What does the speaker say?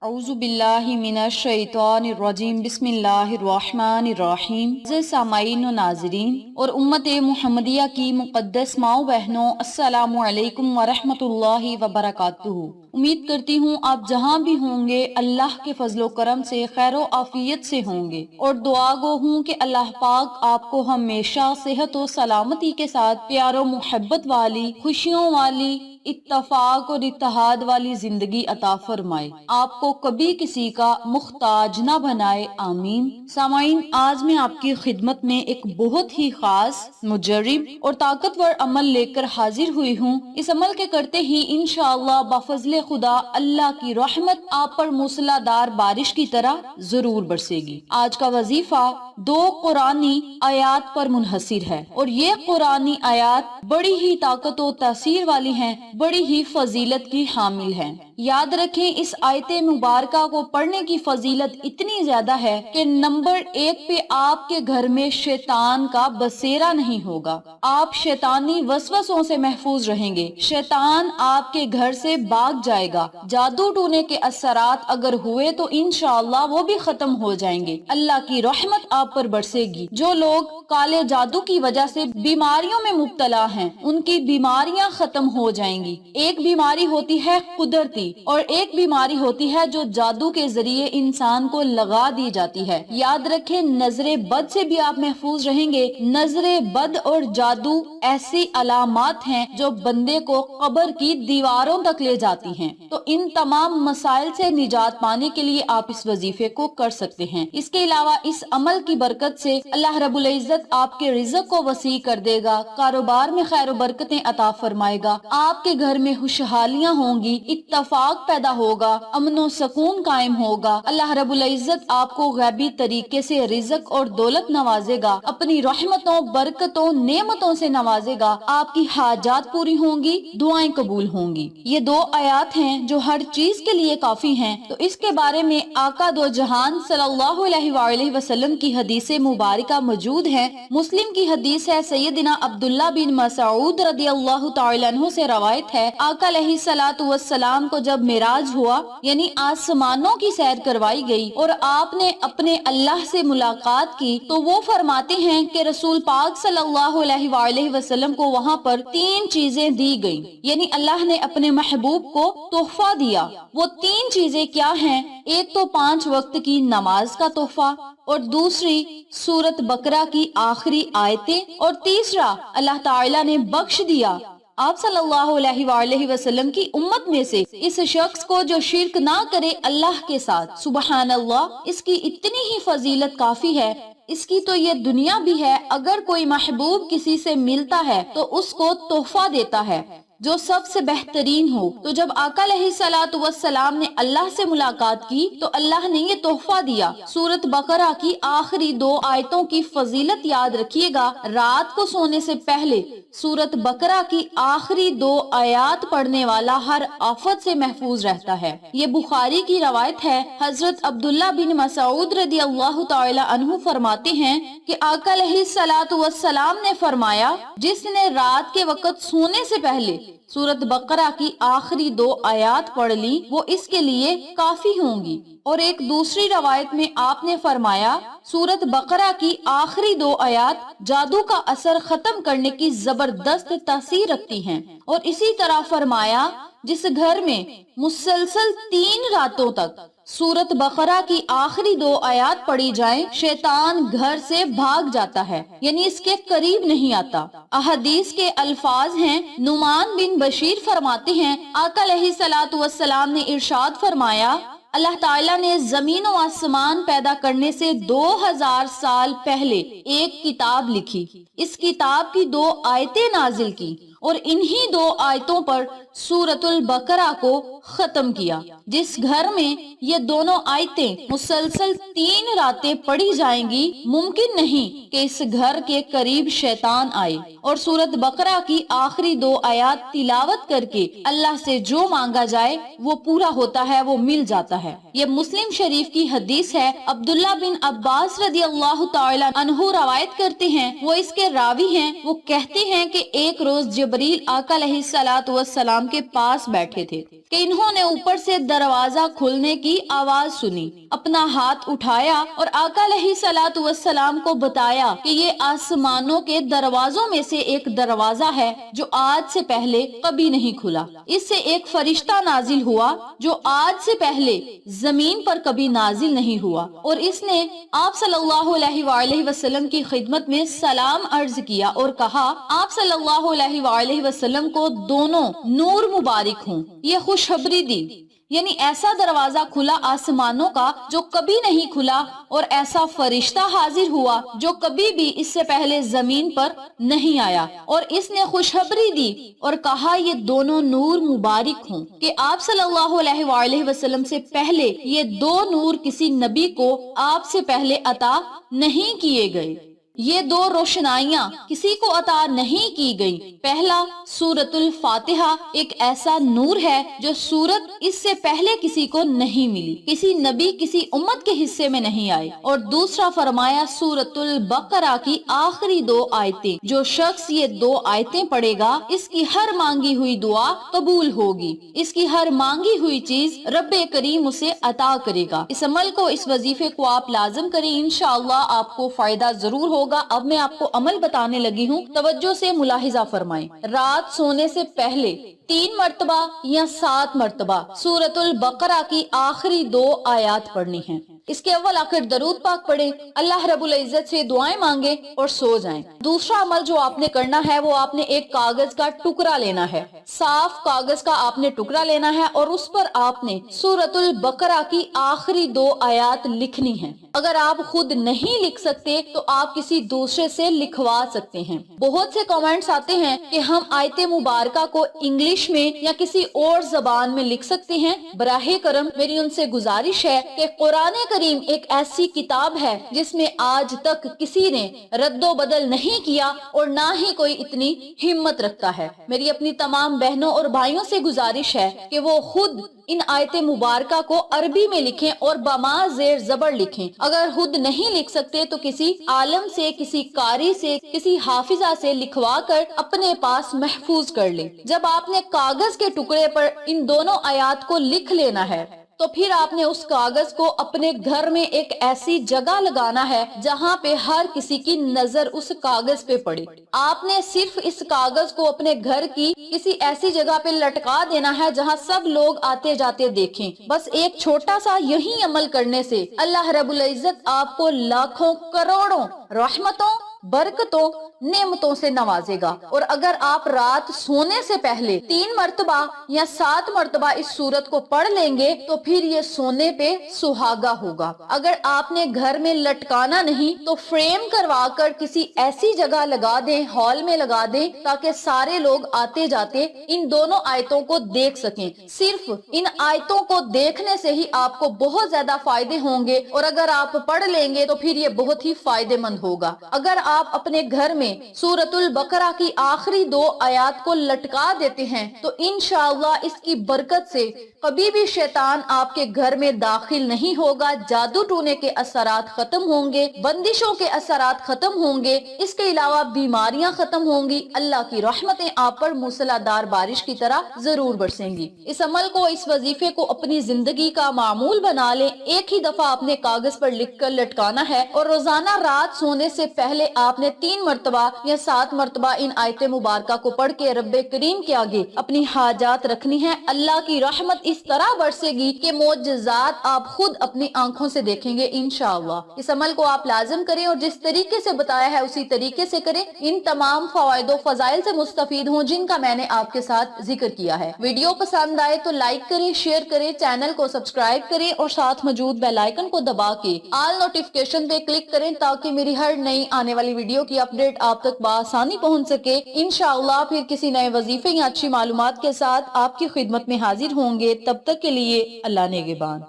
اعوذ باللہ من الشیطان الرجیم بسم اللہ الرحمن الرحیم۔ سامعین و ناظرین اور امت محمدیہ کی مقدس ماؤں بہنوں، السلام علیکم ورحمۃ اللہ وبرکاتہ۔ امید کرتی ہوں آپ جہاں بھی ہوں گے اللہ کے فضل و کرم سے خیر و عافیت سے ہوں گے، اور دعا گو ہوں کہ اللہ پاک آپ کو ہمیشہ صحت و سلامتی کے ساتھ پیار و محبت والی، خوشیوں والی، اتفاق اور اتحاد والی زندگی عطا فرمائے، آپ کو کبھی کسی کا محتاج نہ بنائے، آمین۔ سامعین، آج میں آپ کی خدمت میں ایک بہت ہی خاص، مجرب اور طاقتور عمل لے کر حاضر ہوئی ہوں۔ اس عمل کے کرتے ہی انشاءاللہ بفضل خدا اللہ کی رحمت آپ پر موسلا دھار بارش کی طرح ضرور برسے گی۔ آج کا وظیفہ 2 قرآنی آیات پر منحصر ہے، اور یہ قرآنی آیات بڑی ہی طاقت و تاثیر والی ہیں، بڑی ہی فضیلت کی حامل ہیں۔ یاد رکھیں، اس آیت مبارکہ کو پڑھنے کی فضیلت اتنی زیادہ ہے کہ نمبر 1 پہ آپ کے گھر میں شیطان کا بسیرا نہیں ہوگا، آپ شیطانی وسوسوں سے محفوظ رہیں گے، شیطان آپ کے گھر سے بھاگ جائے گا، جادو ٹونے کے اثرات اگر ہوئے تو انشاءاللہ وہ بھی ختم ہو جائیں گے، اللہ کی رحمت آپ پر برسے گی۔ جو لوگ کالے جادو کی وجہ سے بیماریوں میں مبتلا ہیں، ان کی بیماریاں ختم ہو جائیں گی۔ ایک بیماری ہوتی ہے قدرتی، اور ایک بیماری ہوتی ہے جو جادو کے ذریعے انسان کو لگا دی جاتی ہے۔ یاد رکھیں، نظر بد سے بھی آپ محفوظ رہیں گے۔ نظر بد اور جادو ایسی علامات ہیں جو بندے کو قبر کی دیواروں تک لے جاتی ہیں، تو ان تمام مسائل سے نجات پانے کے لیے آپ اس وظیفے کو کر سکتے ہیں۔ اس کے علاوہ اس عمل کی برکت سے اللہ رب العزت آپ کے رزق کو وسیع کر دے گا، کاروبار میں خیر و برکتیں عطا فرمائے گا، آپ کے گھر میں خوشحالیاں ہوں گی، اتفاق پیدا ہوگا، امن و سکون قائم ہوگا۔ اللہ رب العزت آپ کو غیبی طریقے سے رزق اور دولت نوازے گا، اپنی رحمتوں، برکتوں، نعمتوں سے نوازے گا، آپ کی حاجات پوری ہوں گی، دعائیں قبول ہوں گی۔ یہ 2 آیات ہیں جو ہر چیز کے لیے کافی ہیں، تو اس کے بارے میں آقا دو جہان صلی اللہ علیہ وآلہ وسلم کی حدیث مبارکہ موجود ہے۔ مسلم کی حدیث ہے، سیدنا عبداللہ بن مسعود رضی اللہ تعالی عنہ سے روایت ہے، آقا علیہ الصلوۃ والسلام کو جب معراج ہوا، یعنی آسمانوں کی سیر کروائی گئی اور آپ نے اپنے اللہ سے ملاقات کی، تو وہ فرماتے ہیں کہ رسول پاک صلی اللہ علیہ وآلہ وسلم کو وہاں پر 3 چیزیں دی گئیں، یعنی اللہ نے اپنے محبوب کو تحفہ دیا۔ وہ 3 چیزیں کیا ہیں؟ ایک تو 5 وقت کی نماز کا تحفہ، اور دوسری سورت بقرہ کی آخری آیتیں، اور تیسرا اللہ تعالیٰ نے بخش دیا آپ صلی اللہ علیہ وآلہ وسلم کی امت میں سے اس شخص کو جو شرک نہ کرے اللہ کے ساتھ۔ سبحان اللہ، اس کی اتنی ہی فضیلت کافی ہے، اس کی تو یہ دنیا بھی ہے، اگر کوئی محبوب کسی سے ملتا ہے تو اس کو تحفہ دیتا ہے جو سب سے بہترین ہو۔ تو جب آقا علیہ الصلوۃ والسلام نے اللہ سے ملاقات کی تو اللہ نے یہ تحفہ دیا۔ سورت بقرہ کی آخری 2 آیتوں کی فضیلت یاد رکھیے گا، رات کو سونے سے پہلے سورت بقرہ کی آخری 2 آیات پڑھنے والا ہر آفت سے محفوظ رہتا ہے۔ یہ بخاری کی روایت ہے، حضرت عبداللہ بن مسعود رضی اللہ تعالی عنہ فرماتے ہیں کہ آقا علیہ الصلوۃ والسلام نے فرمایا، جس نے رات کے وقت سونے سے پہلے سورت بقرہ کی آخری 2 آیات پڑھ لی، وہ اس کے لیے کافی ہوں گی۔ اور ایک دوسری روایت میں آپ نے فرمایا، سورت بقرہ کی آخری 2 آیات جادو کا اثر ختم کرنے کی زبردست تاثیر رکھتی ہیں۔ اور اسی طرح فرمایا، جس گھر میں مسلسل 3 راتوں تک سورت بقرہ کی آخری 2 آیات پڑھی جائیں، شیطان گھر سے بھاگ جاتا ہے، یعنی اس کے قریب نہیں آتا۔ احادیث کے الفاظ ہیں، نعمان بن بشیر فرماتے ہیں، آقا علیہ الصلوۃ والسلام نے ارشاد فرمایا، اللہ تعالیٰ نے زمین و آسمان پیدا کرنے سے 2000 سال پہلے ایک کتاب لکھی، اس کتاب کی 2 آیتیں نازل کی، اور انہی 2 آیتوں پر سورت البقرہ کو ختم کیا۔ جس گھر میں یہ دونوں آیتیں مسلسل 3 راتیں پڑھی جائیں گی، ممکن نہیں کہ اس گھر کے قریب شیطان آئے، اور سورت بقرہ کی آخری 2 آیات تلاوت کر کے اللہ سے جو مانگا جائے وہ پورا ہوتا ہے، وہ مل جاتا ہے۔ یہ مسلم شریف کی حدیث ہے، عبداللہ بن عباس رضی اللہ تعالی عنہ روایت کرتے ہیں، وہ اس کے راوی ہیں، وہ کہتے ہیں کہ ایک روز جبریل آقا علیہ الصلوۃ والسلام کے پاس بیٹھے تھے کہ انہوں نے اوپر سے دروازہ کھلنے کی آواز سنی، اپنا ہاتھ اٹھایا اور آقا علیہ الصلوۃ والسلام کو بتایا کہ یہ آسمانوں کے دروازوں میں سے ایک دروازہ ہے جو آج سے پہلے کبھی نہیں کھلا۔ اس سے ایک فرشتہ نازل ہوا جو آج سے پہلے زمین پر کبھی نازل نہیں ہوا، اور اس نے آپ صلی اللہ علیہ وآلہ وسلم کی خدمت میں سلام عرض کیا اور کہا آپ صلی اللہ علیہ وآلہ وسلم کو دونوں نور مبارک ہوں۔ یہ خوشخبری دی، یعنی ایسا دروازہ کھلا آسمانوں کا جو کبھی نہیں کھلا، اور ایسا فرشتہ حاضر ہوا جو کبھی بھی اس سے پہلے زمین پر نہیں آیا، اور اس نے خوشخبری دی اور کہا یہ دونوں نور مبارک ہوں کہ آپ صلی اللہ علیہ وآلہ وسلم سے پہلے یہ دو نور کسی نبی کو آپ سے پہلے عطا نہیں کیے گئے۔ یہ دو روشنائیاں کسی کو عطا نہیں کی گئی۔ پہلا سورۃ الفاتحہ ایک ایسا نور ہے جو سورت اس سے پہلے کسی کو نہیں ملی، کسی نبی کسی امت کے حصے میں نہیں آئے، اور دوسرا فرمایا سورۃ البقرہ کی آخری دو آیتیں، جو شخص یہ دو آیتیں پڑھے گا اس کی ہر مانگی ہوئی دعا قبول ہوگی، اس کی ہر مانگی ہوئی چیز رب کریم اسے عطا کرے گا۔ اس عمل کو، اس وظیفے کو آپ لازم کریں، انشاءاللہ آپ کو فائدہ ضرور ہوگا۔ اب میں آپ کو عمل بتانے لگی ہوں، توجہ سے ملاحظہ فرمائیں۔ رات سونے سے پہلے 3 مرتبہ یا 7 مرتبہ سورۃ البقرہ کی آخری 2 آیات پڑھنی ہیں۔ اس کے اول آخر درود پاک پڑھیں، اللہ رب العزت سے دعائیں مانگیں اور سو جائیں۔ دوسرا عمل جو آپ نے کرنا ہے وہ آپ نے ایک کاغذ کا ٹکڑا لینا ہے، صاف کاغذ کا آپ نے ٹکڑا لینا ہے، اور اس پر آپ نے سورۃ البقرہ کی آخری 2 آیات لکھنی ہیں۔ اگر آپ خود نہیں لکھ سکتے تو آپ کسی دوسرے سے لکھوا سکتے ہیں۔ بہت سے کامنٹس آتے ہیں کہ ہم آیت مبارکہ کو انگلش میں یا کسی اور زبان میں لکھ سکتے ہیں۔ براہ کرم میری ان سے گزارش ہے کہ قرآن کریم ایک ایسی کتاب ہے جس میں آج تک کسی نے رد و بدل نہیں کیا اور نہ ہی کوئی اتنی ہمت رکھتا ہے۔ میری اپنی تمام بہنوں اور بھائیوں سے گزارش ہے کہ وہ خود ان آیت مبارکہ کو عربی میں لکھیں اور بما زیر زبر لکھیں۔ اگر خود نہیں لکھ سکتے تو کسی عالم سے، کسی قاری سے، کسی حافظہ سے لکھوا کر اپنے پاس محفوظ کر لیں۔ جب آپ نے کاغذ کے ٹکڑے پر ان دونوں آیات کو لکھ لینا ہے تو پھر آپ نے اس کاغذ کو اپنے گھر میں ایک ایسی جگہ لگانا ہے جہاں پہ ہر کسی کی نظر اس کاغذ پہ پڑے۔ آپ نے صرف اس کاغذ کو اپنے گھر کی کسی ایسی جگہ پہ لٹکا دینا ہے جہاں سب لوگ آتے جاتے دیکھیں۔ بس ایک چھوٹا سا یہی عمل کرنے سے اللہ رب العزت آپ کو لاکھوں کروڑوں رحمتوں، برکتوں، نعمتوں سے نوازے گا۔ اور اگر آپ رات سونے سے پہلے 3 مرتبہ یا 7 مرتبہ اس سورت کو پڑھ لیں گے تو پھر یہ سونے پہ سہاگا ہوگا۔ اگر آپ نے گھر میں لٹکانا نہیں تو فریم کروا کر کسی ایسی جگہ لگا دیں، ہال میں لگا دیں، تاکہ سارے لوگ آتے جاتے ان دونوں آیتوں کو دیکھ سکیں۔ صرف ان آیتوں کو دیکھنے سے ہی آپ کو بہت زیادہ فائدے ہوں گے، اور اگر آپ پڑھ لیں گے تو پھر یہ بہت ہی فائدے مند ہوگا۔ اگر آپ اپنے گھر میں سورۃ البقرہ کی آخری 2 آیات کو لٹکا دیتے ہیں تو انشاءاللہ اس کی برکت سے کبھی بھی شیطان آپ کے گھر میں داخل نہیں ہوگا، جادو ٹونے کے اثرات ختم ہوں گے، بندشوں کے اثرات ختم ہوں گے، اس کے علاوہ بیماریاں ختم ہوں گی، اللہ کی رحمتیں آپ پر موسلادھار بارش کی طرح ضرور برسیں گی۔ اس عمل کو، اس وظیفے کو اپنی زندگی کا معمول بنا لیں۔ ایک ہی دفعہ اپنے کاغذ پر لکھ کر لٹکانا ہے، اور روزانہ رات سونے سے پہلے آپ نے 3 مرتبہ یا 7 مرتبہ ان آیت مبارکہ کو پڑھ کے رب کریم کے آگے اپنی حاجات رکھنی ہے۔ اللہ کی رحمت اس طرح برسے گی کہ معجزات آپ خود اپنی آنکھوں سے دیکھیں گے انشاءاللہ۔ اس عمل کو آپ لازم کریں اور جس طریقے سے بتایا ہے اسی طریقے سے کریں، ان تمام فوائد و فضائل سے مستفید ہوں جن کا میں نے آپ کے ساتھ ذکر کیا ہے۔ ویڈیو پسند آئے تو لائک کریں، شیئر کریں، چینل کو سبسکرائب کریں اور ساتھ موجود بیل آئیکن کو دبا کے آل نوٹیفیکیشن پہ کلک کریں تاکہ میری ہر نئی آنے والی ویڈیو کی اپڈیٹ آپ تک بآسانی پہنچ سکے۔ انشاءاللہ پھر کسی نئے وظیفے یا اچھی معلومات کے ساتھ آپ کی خدمت میں حاضر ہوں گے۔ تب تک کے لیے اللہ نگہبان۔